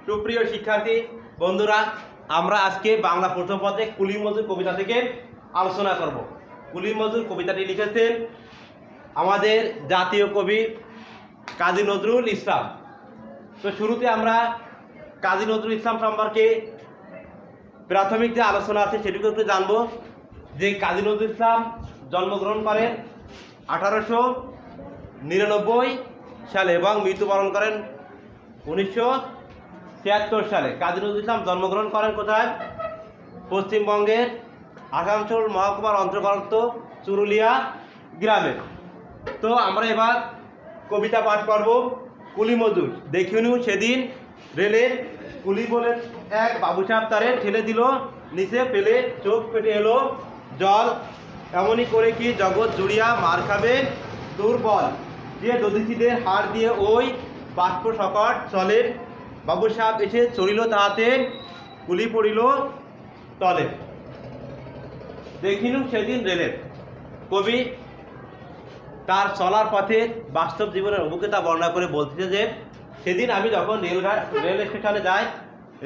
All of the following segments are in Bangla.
সুপ্রিয় শিক্ষার্থী বন্ধুরা, আমরা আজকে বাংলা প্রথম পত্রে কুলি মজুর কবিতা থেকে আলোচনা করব। কুলি মজুর কবিতাটি লিখেছেন আমাদের জাতীয় কবি কাজী নজরুল ইসলাম। তো শুরুতে আমরা কাজী নজরুল ইসলাম সম্পর্কে প্রাথমিক যে আলোচনা আছে সেটুকু একটু জানবো। যে কাজী নজরুল ইসলাম জন্মগ্রহণ করেন 1899 সালে এবং মৃত্যুবরণ করেন 1973 সালে। কাজী নজরুল ইসলাম জন্মগ্রহণ করেন কোথায়? পশ্চিমবঙ্গের আসানসোল মহকুমার অন্তর্গত চুরুলিয়া গ্রামে। তো আমরা এবার কবিতা পাঠ করব। কুলি মজুর দেখিনু সেদিন রেলের কুলি বলে এক বাবুসাহেব তারে ঠেলে দিল নিচে ফেলে, চোখ ফেটে এলো জল, এমনই করে কি জগৎ জুড়িয়া মার খাবে দুর্বল, যে দধিচিদের হাড় দিয়ে ওই বাষ্প সকট চলে, বাবুসাহেব এসে চড়িল তাহাতে কুলি পড়িল তলে। দেখিনু সেদিন রেলের কবি তার চলার পথে বাস্তব জীবনের অভিজ্ঞতা বর্ণনা করে বলতেছে যে সেদিন আমি যখন রেল স্টেশনে যাই,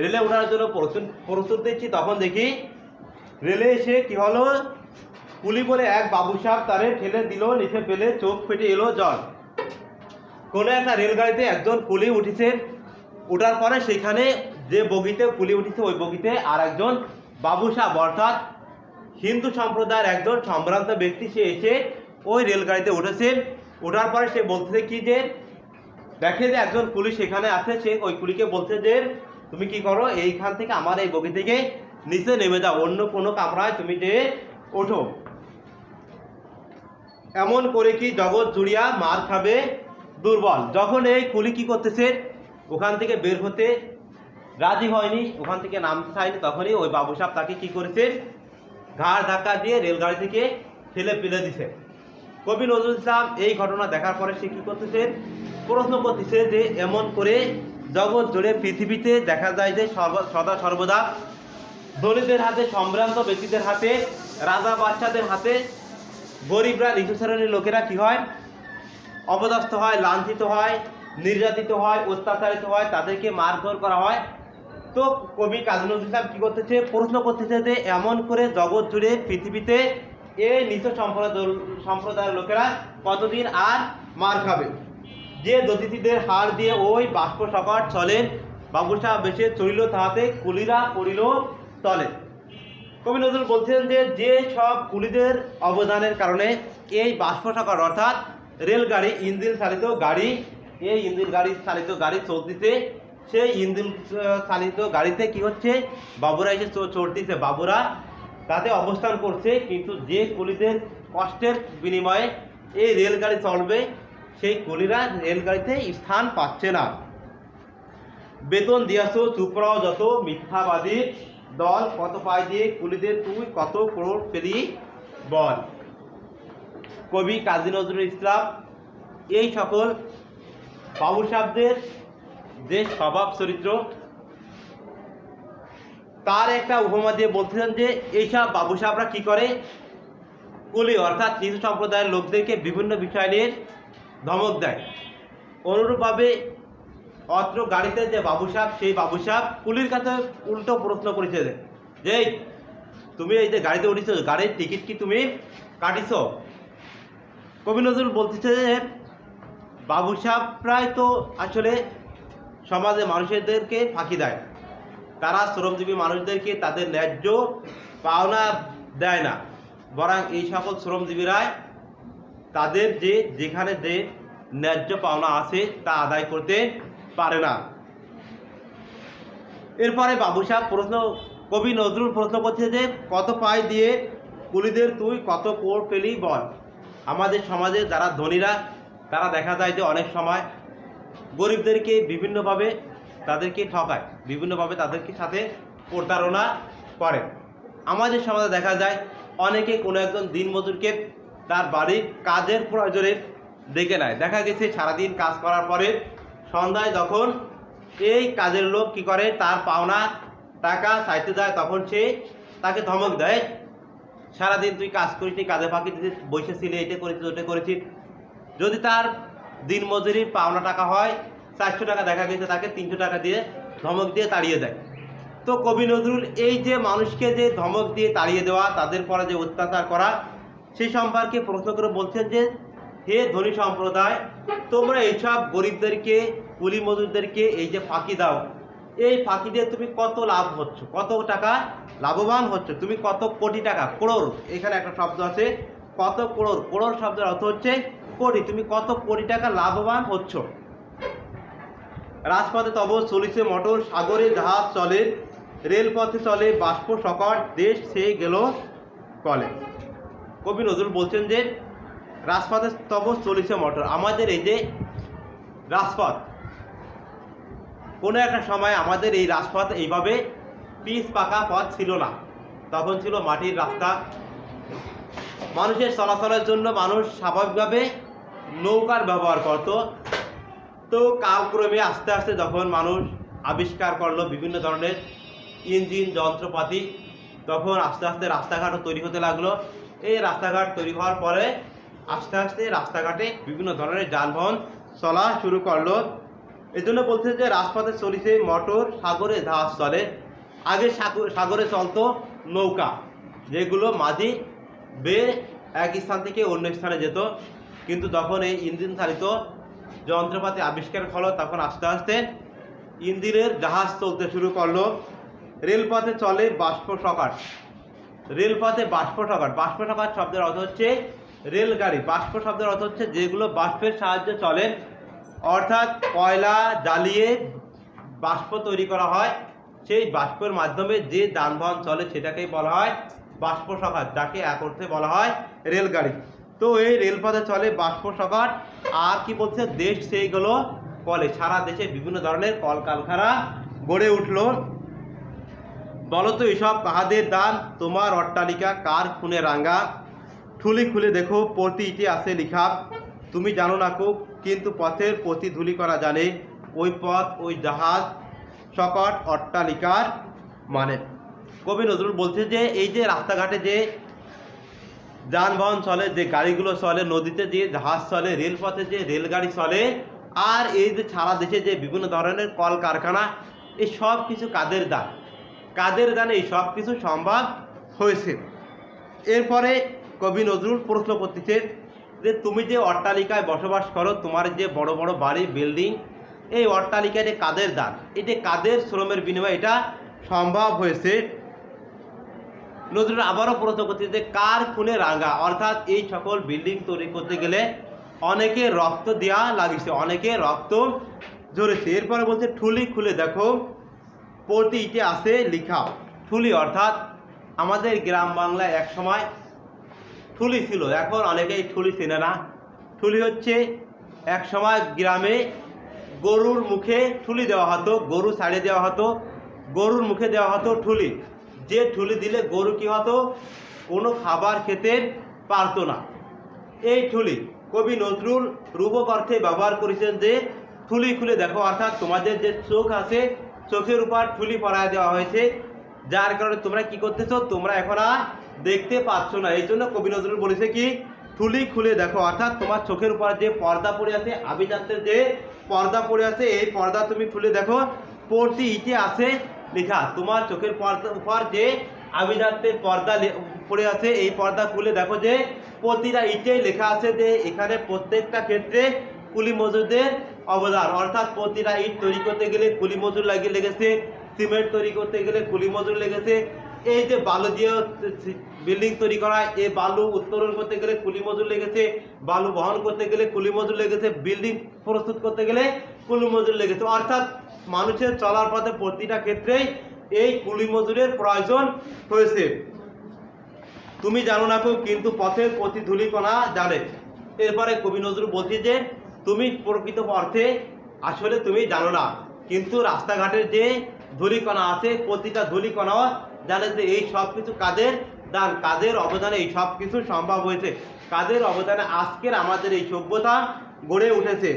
রেলে ওঠার জন্য প্রস্তুত দিচ্ছি, তখন দেখি রেলে এসে কি হলো, কুলি বলে এক বাবুসাহেব তারে ঠেলে দিল নিচে ফেলে, চোখ ফেটে এলো জল। কোনো একটা রেলগাড়িতে একজন কুলি উঠেছে, ওঠার পরে সেখানে যে বগিতে কুলি উঠেছে ওই বগিতে আর একজন বাবুসাহেব অর্থাৎ হিন্দু সম্প্রদায়ের একজন সম্ভ্রান্ত ব্যক্তি সে এসে ওই রেলগাড়িতে উঠেছে। ওঠার পরে সে বলতেছে কি যে দেখে যে একজন কুলি সেখানে আছে, সে ওই কুলিকে বলছে যে তুমি কি করো, এইখান থেকে আমার এই বগি থেকে নিচে নেমে যাও, অন্য কোনো কামরায় তুমি যে ওঠো, এমন করে কি জগৎ জুড়িয়া মার খাবে দুর্বল। যখন এই কুলি কি করতেছে, ওখান থেকে বের হতে রাজি হয়নি, ওখান থেকে নামতে চায়নি, তখনই ওই বাবুসাহেব তাকে কি করেছে, ঘাড় ধাক্কা দিয়ে রেলগাড়ি থেকে ফেলে দিছে। কবি নজরুল ইসলাম এই ঘটনা দেখার পরে সে কি করতেছে, প্রশ্ন করতেছে যে এমন করে জগৎ জুড়ে পৃথিবীতে দেখা যায় যে সদা সর্বদা দলিতদের হাতে, সম্ভ্রান্ত ব্যক্তিদের হাতে, রাজা বাদশাদের হাতে গরিবরা, নিচু শ্রেণীর লোকেরা কি হয়, অপদস্থ হয়, লাঞ্ছিত হয়, নির্যাতিত হয়, অত্যাচারিত হয়, তাদেরকে মারধর করা হয়। তো কবি কাজী নজরুল ইসলাম কি করতেছে, প্রশ্ন করতেছে যে এমন করে জগৎ জুড়ে পৃথিবীতে এই নিচু সম্প্রদায়ের লোকেরা কতদিন আর মার খাবে, যে দতিথিদের হাড় দিয়ে ওই বাষ্প সকট চলে, বাবুসাহেব বেশে চড়িল তাহাতে কুলিরা পড়িল তলে। কবি নজরুল বলছেন যে যে সব কুলিদের অবদানের কারণে এই বাষ্প সকট অর্থাৎ রেলগাড়ি, ইঞ্জিন চালিত গাড়ি, এই ইঞ্জিন চালিত গাড়ি চলতেছে, সেই ইঞ্জিন চালিত গাড়িতে কি হচ্ছে, বাবুরা এসে চড়তেছে, বাবুরা তাতে অবস্থান করছে, কিন্তু যে কুলিদের কষ্টের বিনিময়ে এই রেলগাড়ি চলবে সেই কুলিরা রেলগাড়িতে স্থান পাচ্ছে না। বেতন দিয়াছ চুপড়াও যত মিথ্যাবাদী দল, কত পায় দিয়ে কুলিদের তুই কত ক্রোড় ফেলি বল। কবি কাজী নজরুল ইসলাম এই সকল বাবুসাহেবদের যে স্বভাব চরিত্র তার একটা উপমা দিয়ে বলতেছেন যে এইসব বাবুসাহেবরা কি করে, কুলি অর্থাৎ নিচু সম্প্রদায়ের লোকদেরকে বিভিন্ন বিষয় নিয়ে ধমক দেয়। অনুরূপভাবে অত্র গাড়িতে যে বাবুসাহেব, সেই বাবুসাহেব কুলির কাছে উল্টো প্রশ্ন করেছে যে তুমি এই যে গাড়িতে উঠেছ, গাড়ির টিকিট কি তুমি কাটিছ? কবি নজরুল বলতেছে যে বাবুসাহেবরাই তো আসলে সমাজে মানুষদেরকে ফাঁকি দেয়, তারা শ্রমজীবী মানুষদেরকে তাদের ন্যায্য পাওনা দেয় না, বরং এই সকল শ্রমজীবীরাই তাদের যেখানে যে ন্যায্য পাওনা আছে তা আদায় করতে পারে না। এরপরে বাবুসাহেব কবি নজরুল প্রশ্ন করছে যে কত পায় দিয়ে কুলিদের তুই কত কোড় পেলি বল। আমাদের সমাজে যারা ধনীরা তারা দেখা যায় যে অনেক সময় গরিবদেরকে বিভিন্নভাবে তাদেরকে ঠকায়, বিভিন্নভাবে তাদেরকে সাথে প্রতারণা করে। আমাদের সমাজে দেখা যায় অনেকে কোনো একজন দিনমজুরকে তার বাড়ির কাজের প্রয়োজনে ডেকে নেয়। দেখা গেছে সারাদিন কাজ করার পরে সন্ধ্যায় যখন এই কাজের লোক কি করে, তার পাওনা টাকা চাইতে যায়, তখন সে তাকে ধমক দেয়, সারাদিন তুই কাজ করিস, কাজে ফাঁকি দিতে বসেছিলি, এটা করেছিস, ওটা করেছিস। যদি তার দিনমজুরির পাওনা টাকা হয় 400 টাকা, দেখা গেছে তাকে 300 টাকা দিয়ে ধমক দিয়ে তাড়িয়ে দেয়। তো কবি নজরুল এই যে মানুষকে যে ধমক দিয়ে তাড়িয়ে দেওয়া, তাদের পরে যে অত্যাচার করা, সেই সম্পর্কে প্রশ্ন করে বলছেন যে হে ধনী সম্প্রদায়, তোমরা এইসব গরিবদেরকে, কুলি মজুরদেরকে এই যে ফাঁকি দাও, এই ফাঁকি দিয়ে তুমি কত লাভ হচ্ছ, কত টাকা লাভবান হচ্ছ, তুমি কত কোটি টাকা, করোড়, এখানে একটা শব্দ আছে কত করোড়, করোড় শব্দের অর্থ হচ্ছে কোটি, তুমি কত কোটি টাকা লাভবান হচ্ছ। রাজপথে তব চলিছে মোটর, সাগরে জাহাজ চলে, রেলপথে চলে বাষ্প সকট, দেশ সে গেল কলে। কবি নজরুল বলছেন যে রাজপথে তব চলিছে মোটর, আমাদের এই যে রাজপথ, কোনো একটা সময় আমাদের এই রাজপথ এইভাবে পিচ পাকা পথ ছিল না, তখন ছিল মাটির রাস্তা। মানুষের চলাচলের জন্য মানুষ স্বাভাবিকভাবে নৌকার ব্যবহার করত। তো কালক্রমে আস্তে আস্তে যখন মানুষ আবিষ্কার করলো বিভিন্ন ধরনের ইঞ্জিন যন্ত্রপাতি, তখন আস্তে আস্তে রাস্তাঘাটও তৈরি হতে লাগলো। এই রাস্তাঘাট তৈরি হওয়ার পরে আস্তে আস্তে রাস্তাঘাটে বিভিন্ন ধরনের যানবাহন চলা শুরু করলো। এই জন্য বলছে যে রাজপথে চলিছে মোটর, সাগরে জাহাজ চলে। আগে সাগরে চলতো নৌকা, যেগুলো মাঝি বেয়ে এক স্থান থেকে অন্য স্থানে যেত, কিন্তু যখন এই ইঞ্জিন চালিত যন্ত্রপাতি আবিষ্কার হলো, তখন আস্তে আস্তে ইঞ্জিনের জাহাজ চলতে শুরু করলো। রেলপথে চলে বাষ্প সকাট, রেলপথে বাষ্প সকাট, বাষ্প সকাট শব্দের অর্থ হচ্ছে রেলগাড়ি, বাষ্প শব্দের অর্থ হচ্ছে যেগুলো বাষ্পের সাহায্যে চলে, অর্থাৎ কয়লা জ্বালিয়ে বাষ্প তৈরি করা হয়, সেই বাষ্পের মাধ্যমে যে যানবাহন চলে সেটাকেই বলা হয় বাষ্প সকাট, যাকে এক অর্থে বলা হয় রেলগাড়ি। তো এই রেলপথে চলে বাষ্প সকাট। আর কি বলছে, দেশ সেই গেলো কলে, সারা দেশে বিভিন্ন ধরনের কলকারখানা গড়ে উঠলো। বলতো এসব কাহাদের দান, তোমার অট্টালিকা কার খুনে রাঙ্গা, ঠুলি খুলে দেখো প্রতি ইটে আছে লিখা, তুমি জানো না কো কিন্তু পথের প্রতি ধুলি করা জানে, ওই পথ ওই জাহাজ সকট অট্টালিকার মানে। কবি নজরুল বলছে যে এই যে রাস্তাঘাটে যে যানবাহন চলে, যে গাড়িগুলো চলে, নদীতে যে জাহাজ চলে, রেলপথে যে রেলগাড়ি চলে, আর এই যে সারা দেশে যে বিভিন্ন ধরনের কলকারখানা, এই সব কিছু কাদের দান, কাদের দানে এই সব কিছু সম্ভব হয়েছে। এরপরে কবি নজরুল প্রশ্ন করতেছে যে তুমি যে অট্টালিকায় বসবাস করো, তোমার যে বড় বড় বাড়ি বিল্ডিং, এই অট্টালিকাটি কাদের দান, এটি কাদের শ্রমের বিনিময়ে এটা সম্ভব হয়েছে। নজরুল আবারও প্রশ্ন করছে যে কার খুনে রাঙ্গা, অর্থাৎ এই সকল বিল্ডিং তৈরি করতে গেলে অনেকে রক্ত দেওয়া লাগিয়েছে, অনেকে রক্ত ঝরেছে। এরপরে বলছে ঠুলি খুলে দেখো প্রতি ইটে আছে লিখা। ঠুলি অর্থাৎ আমাদের গ্রাম বাংলায় এক সময় ঠুলি ছিল, এখন অনেকেই ঠুলি চেনে না। ঠুলি হচ্ছে এক সময় গ্রামে গরুর মুখে ঠুলি দেওয়া হতো, গরু ছাড়িয়ে দেওয়া হতো, গরুর মুখে দেওয়া হতো ঠুলি, যে ঠুলি দিলে গরু কী হতো, কোনো খাবার খেতে পারতো না। এই ঠুলি কবি নজরুল রূপক অর্থে ব্যবহার করেছেন যে ঠুলি খুলে দেখো, অর্থাৎ তোমাদের যে চোখ আছে, চোখের উপর ঠুলি পরায় দেওয়া হয়েছে, যার কারণে তোমরা কি করতেছো, তোমরা এখন আর দেখতে পাচ্ছ না। এই জন্য কবি নজরুল বলেছে কি ঠুলি খুলে দেখো, অর্থাৎ তোমার চোখের উপর যে পর্দা পড়ে আছে, আভিজাত্যের যে পর্দা পড়ে আছে, এই পর্দা তুমি খুলে দেখো প্রতি ইটে আছে লেখা। তোমার চোখের পর্দার উপর যে আভিজাত্যের পর্দা পড়ে আছে, এই পর্দা খুলে দেখো যে প্রতিটা ইটেই লেখা আছে যে এখানে প্রত্যেকটা ক্ষেত্রে কুলি মজুরদের অবদান, অর্থাৎ প্রতিটা ইট তৈরি করতে গেলে কুলি মজুর লেগেছে, সিমেন্ট তৈরি করতে গেলে কুলি মজুর লেগেছে, এই যে বালু দিয়ে বিল্ডিং তৈরি করা, এই বালু উত্তোলন করতে গেলে কুলি মজুর লেগেছে, বালু বহন করতে গেলে কুলি মজুর লেগেছে, বিল্ডিং প্রস্তুত করতে গেলে কুলি মজুর লেগেছে, অর্থাৎ মানুষের চলার পথে প্রতিটা ক্ষেত্রেই এই কুলি মজুরের প্রয়োজন হয়েছে। তুমি জানো না কেউ কিন্তু পথের প্রতি ধূলিকণা জানে। এরপরে কবি নজরুল বলছে যে তুমি প্রকৃত অর্থে আসলে তুমি জানো না, কিন্তু রাস্তাঘাটের যে ধূলিকণা আছে, প্রতিটা ধূলিকণাও জানে যে এই সব কিছু কাদের দান, কাদের অবদানে এই সব কিছু সম্ভব হয়েছে, কাদের অবদানে আজকের আমাদের এই সভ্যতা গড়ে উঠেছে।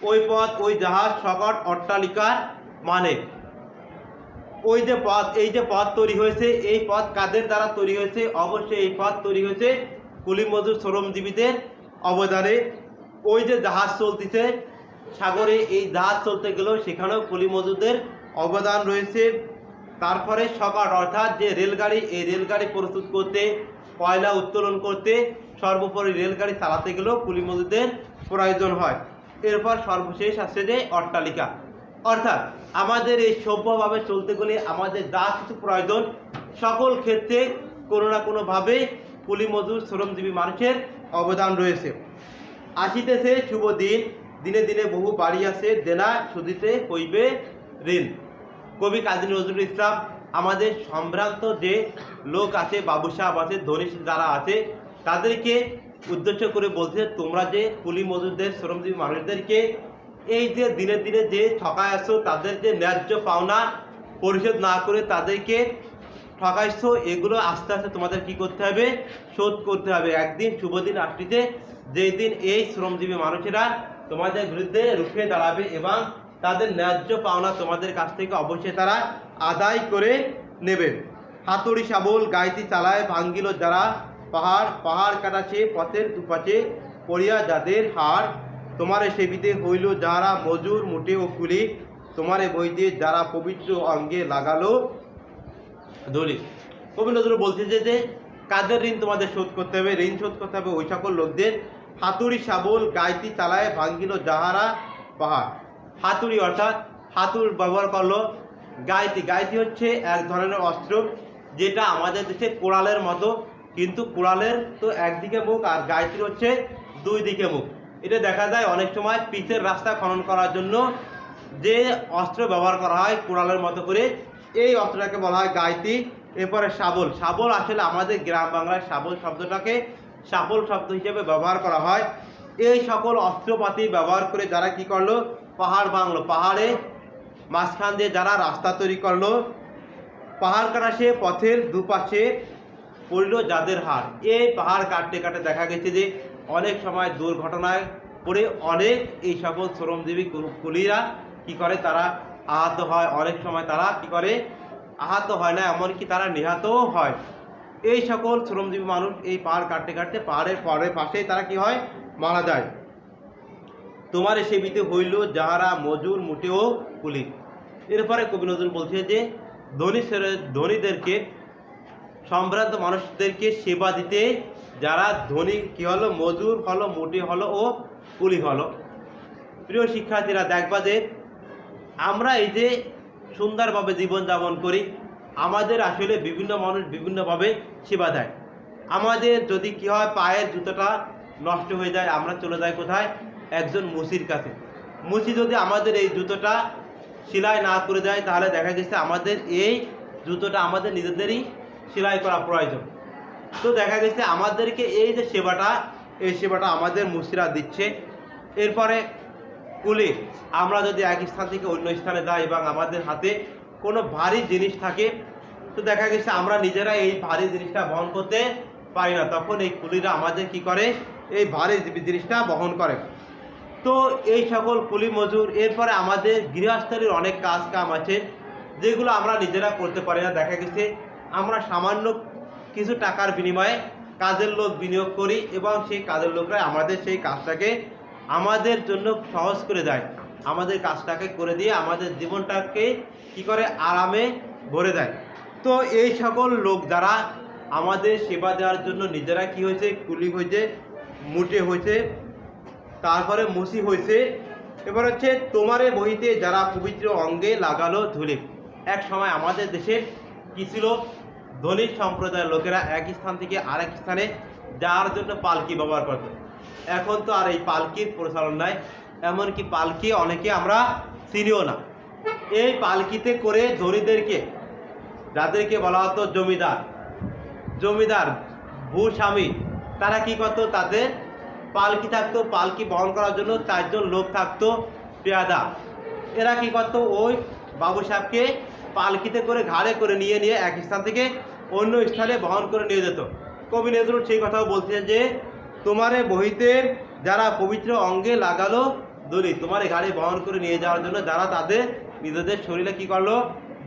ওই পথ ওই জাহাজ সকট অট্টালিকার মানে। ওই যে পথ, এই যে পথ তৈরি হয়েছে, এই পথ কাদের দ্বারা তৈরি হয়েছে, অবশ্যই এই পথ তৈরি হয়েছে কুলি মজুর শ্রমজীবীদের অবদানে। ওই যে জাহাজ চলতেছে, সাগরে এই জাহাজ চলতে গেলেও সেখানেও কুলি মজুরদের অবদান রয়েছে। তারপরে সকাট অর্থাৎ যে রেলগাড়ি, এই রেলগাড়ি প্রস্তুত করতে, কয়লা উত্তোলন করতে, সর্বোপরি রেলগাড়ি চালাতে গেলেও কুলি মজুরদের প্রয়োজন হয়। এরপর সর্বশেষ আসছে যে অট্টালিকা, অর্থাৎ আমাদের এই সভ্যভাবে চলতে গেলে আমাদের যা কিছু প্রয়োজন সকল ক্ষেত্রে কোনো না কোনোভাবে কুলি মজুর শ্রমজীবী মানুষের অবদান রয়েছে। আসিতেছে শুভ দিন, দিনে দিনে বহু বাড়ি আছে, দেনা শুধিতে হইবে ঋণ। কবি কাজী নজরুল ইসলাম আমাদের সম্ভ্রান্ত যে লোক আছে, বাবু সাহেব আছে, ধনী যারা আছে, তাদেরকে উদ্দেশ্য করে বলছে, তোমরা যে কুলি মজুরদের শ্রমজীবী মানুষদেরকে এই যে দিনে দিনে যে ঠকায় আসছো, তাদের যে ন্যায্য পাওনা পরিশোধ না করে তাদেরকে ঠকাইছো, এগুলো আস্তে আস্তে তোমাদের কি করতে হবে, শোধ করতে হবে। একদিন শুভ দিন আসছে, যেই দিন এই শ্রমজীবী মানুষেরা তোমাদের বিরুদ্ধে রুখে দাঁড়াবে এবং তাদের ন্যায্য পাওনা তোমাদের কাছ থেকে অবশ্যই তারা আদায় করে নেবে। হাতুড়ি শাবল গাইতি চালায় ভাঙ্গিল যারা পাহাড়, পাহাড় কাটাছে পথের দুপাশে পড়িয়া যাদের হাড়। তোমারে সেবিতে হইল যারা মজুর মুটে ও কুলি, তোমারে বইতে যারা পবিত্র অঙ্গে লাগালো ধরি। কবি নজরুল বলছে যে কাদের ঋণ তোমাদের শোধ করতে হবে, ঋণ শোধ করতে হবে ওই সকল লোকদের। হাতুড়ি শাবল গাইতি চালায় ভাঙ্গিল যাহারা পাহাড়। হাতুড়ি অর্থাৎ হাতুড় ব্যবহার করলো। গাইতি, গাইতি হচ্ছে এক ধরনের অস্ত্র যেটা আমাদের দেশে কোড়ালের মতো, কিন্তু কোড়ালের তো একদিকে মুখ আর গাইতির হচ্ছে দুই দিকে মুখ। এটা দেখা যায় অনেক সময় পিচের রাস্তা খনন করার জন্য যে অস্ত্র ব্যবহার করা হয় কোড়ালের মতো করে, এই অস্ত্রটাকে বলা হয় গাইতি। এরপরে শাবল, শাবল আসলে আমাদের গ্রাম বাংলায় শাবল শব্দটাকে শাবল শব্দ হিসেবে ব্যবহার করা হয়। এই সকল অস্ত্রপাতি ব্যবহার করে যারা কি করলো, পাহাড় ভাঙলো, পাহাড়ে মাঝখান দিয়ে যারা রাস্তা তৈরি করলো, পাহাড় কাটা সে পথের দুপাশে পড়ল যাদের হাড়। এই পাহাড় কাটতে কাটতে দেখা গেছে যে অনেক সময় দুর্ঘটনায় পড়ে অনেক এই সকল শ্রমজীবী কুলিরা কি করে, তারা আহত হয়। অনেক সময় তারা কি করে, আহত হয় না, এমনকি তারা নিহতও হয়। এই সকল শ্রমজীবী মানুষ এই পাহাড় কাটতে কাটতে পাহাড়ের পরের পাশেই তারা কি হয়, মারা যায়। তোমার সেবিতে হইল যাহারা মজুর মুটেও কুলি। এরপরে কবি নজরুল বলছে যে ধনীদেরকে, সম্ভ্রান্ত মানুষদেরকে সেবা দিতে যারা ধনী কি হলো, মজুর হলো, মুটে হলো ও কুলি হলো। প্রিয় শিক্ষার্থীরা, দেখবা যে আমরা এই যে সুন্দরভাবে জীবনযাপন করি, আমাদের আসলে বিভিন্ন মানুষ বিভিন্নভাবে সেবা দেয়। আমাদের যদি কি হয়, পায়ের জুতোটা নষ্ট হয়ে যায়, আমরা চলে যাই কোথায়, একজন মুচির কাছে। মুচি যদি আমাদের এই জুতোটা সেলাই না করে দেয়, তাহলে দেখা গেছে আমাদের এই জুতোটা আমাদের নিজেদেরই সেলাই করা প্রয়োজন। তো দেখা গেছে আমাদেরকে এই যে সেবাটা, এই সেবাটা আমাদের মুচিরা দিচ্ছে। এরপরে কুলি, আমরা যদি এক স্থান থেকে অন্য স্থানে যাই এবং আমাদের হাতে কোনো ভারী জিনিস থাকে, তো দেখা গেছে আমরা নিজেরা এই ভারী জিনিসটা বহন করতে পারি না, তখন এই কুলিরা আমাদের কি করে, এই ভারী জিনিসটা বহন করে। তো এই সকল কুলি মজুর। এরপরে আমাদের গৃহস্থলীর অনেক কাজ কাম আছে যেগুলো আমরা নিজেরা করতে পারি না। দেখা গেছে আমরা সামান্য কিছু টাকার বিনিময়ে কাজের লোক বিনিয়োগ করি এবং সেই কাজের লোকরা আমাদের সেই কাজটাকে আমাদের জন্য সহজ করে দেয়, আমাদের কাজটাকে করে দিয়ে আমাদের জীবনটাকে কি করে, আরামে ভরে দেয়। তো এই সকল লোক যারা আমাদের সেবা দেওয়ার জন্য নিজেরা কি হয়েছে, কুলি হয়েছে, মুটে হয়েছে, তারপরে মুসি হয়েছে। এবার হচ্ছে তোমারে বহিতে যারা পবিত্র অঙ্গে লাগালো ধুলি। এক সময় আমাদের দেশের কি ছিল, ধনী সম্প্রদায়ের লোকেরা এক স্থান থেকে আরেক স্থানে যাওয়ার জন্য পালকি ব্যবহার করত। এখন তো আর এই পালকির প্রচলন নাই, এমনকি পালকি অনেকে আমরা চিনিও না। এই পালকিতে করে ধনীদেরকে, যাদেরকে বলা হতো জমিদার, জমিদার ভূস্বামী, তারা কি করতো, তাদের পালকি থাকতো, পালকি বহন করার জন্য 4 জন লোক থাকতো পেয়াদা। এরা কি করতো, ওই বাবু সাহেবকে পালকিতে করে ঘাড়ে করে নিয়ে নিয়ে এক স্থান থেকে অন্য স্থানে বহন করে নিয়ে যেত। কবি নজরুল সেই কথাও বলছেন যে তোমারে বহিতে যারা পবিত্র অঙ্গে লাগালো ধুলি, তোমার গাড়ি বহন করে নিয়ে যাওয়ার জন্য যারা তাদের নিজেদের শরীরে কি করলো,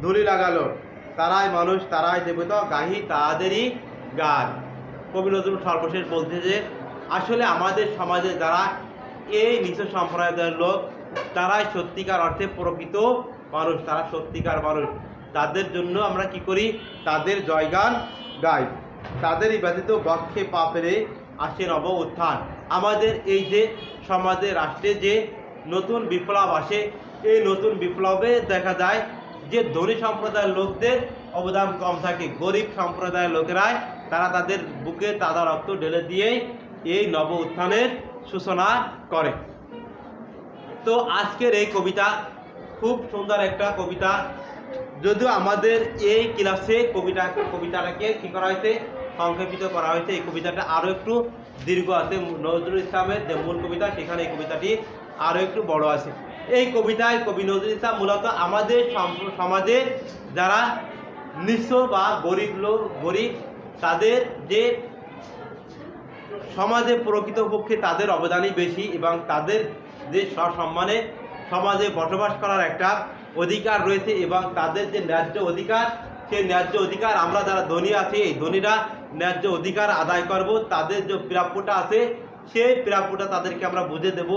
ধুলি লাগালো, তারাই মানুষ, তারাই দেবতা, গাহি তাদেরই গান। কবি নজরুল সর্বশেষ বলছে যে আসলে আমাদের সমাজে যারা এই নিচু সম্প্রদায়ের লোক, তারাই সত্যিকার অর্থে প্রকৃত মানুষ, তারা সত্যিকার মানুষ। তাদের জন্য আমরা কি করি, তাদের জয়গান গাই। তাদেরই ব্যতীত বক্ষে পা ফেলে আসে নব উত্থান। আমাদের এই যে সমাজে, রাষ্ট্রে যে নতুন বিপ্লব আসে, এই নতুন বিপ্লবে দেখা যায় যে ধনী সম্প্রদায়ের লোকদের অবদান কম থাকে, গরিব সম্প্রদায়ের লোকেরাই তারা তাদের বুকে তাজা রক্ত ঢেলে দিয়েই এই নব উত্থানের সূচনা করে। তো আজকের এই কবিতা খুব সুন্দর একটা কবিতা, যদিও আমাদের এই ক্লাসে কবিতাটাকে কী করা হয়েছে, সংক্ষেপিত করা হয়েছে। এই কবিতাটা আরও একটু দীর্ঘ আছে, নজরুল ইসলামের যে মূল কবিতা সেখানে এই কবিতাটি আরও একটু বড় আছে। এই কবিতায় কবি নজরুল ইসলাম মূলত আমাদের সমাজে যারা নিঃস্ব বা গরিব তাদের যে সমাজে প্রকৃতপক্ষে তাদের অবদানই বেশি এবং তাদের যে সসম্মানে সমাজে বসবাস করার একটা অধিকার রয়েছে এবং তাদের যে ন্যায্য অধিকার, সেই ন্যায্য অধিকার আমরা যারা ধনী আছি এই ধনীরা ন্যায্য অধিকার আদায় করব। তাদের যে প্রাপ্যটা আছে সেই প্রাপ্যটা তাদেরকে আমরা বুঝে দেব।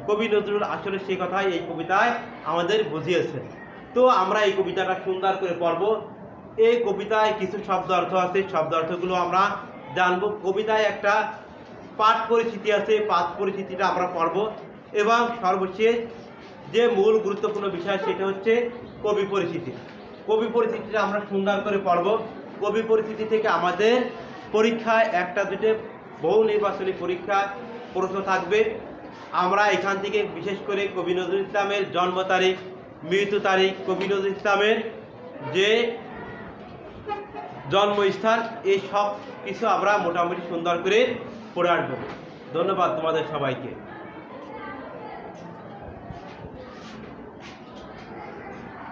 কবি নজরুল আসলে সেই কথাই এই কবিতায় আমাদের বুঝিয়েছেন। তো আমরা এই কবিতাটা সুন্দর করে পড়ব। এই কবিতায় কিছু শব্দ অর্থ আছে, শব্দ অর্থগুলো আমরা জানব। কবিতায় একটা পাঠ পরিচিতি আছে, পাঠ পরিচিতিটা আমরা পড়ব এবং সর্বশেষ যে মূল গুরুত্বপূর্ণ বিষয় সেটা হচ্ছে কবি পরিচিতি। কবি পরিচিতিটা আমরা সুন্দর করে পড়ব। কবি পরিচিতি থেকে আমাদের পরীক্ষায় একটা দুটো বহু নির্বাচনী পরীক্ষায় প্রশ্ন থাকবে। আমরা এখান থেকে বিশেষ করে কবি নজরুল ইসলামের জন্ম তারিখ, মৃত্যু তারিখ, কবি নজরুল ইসলামের যে জন্মস্থান, এই সব কিছু আমরা মোটামুটি সুন্দর করে পড়ে আসবো। ধন্যবাদ তোমাদের সবাইকে।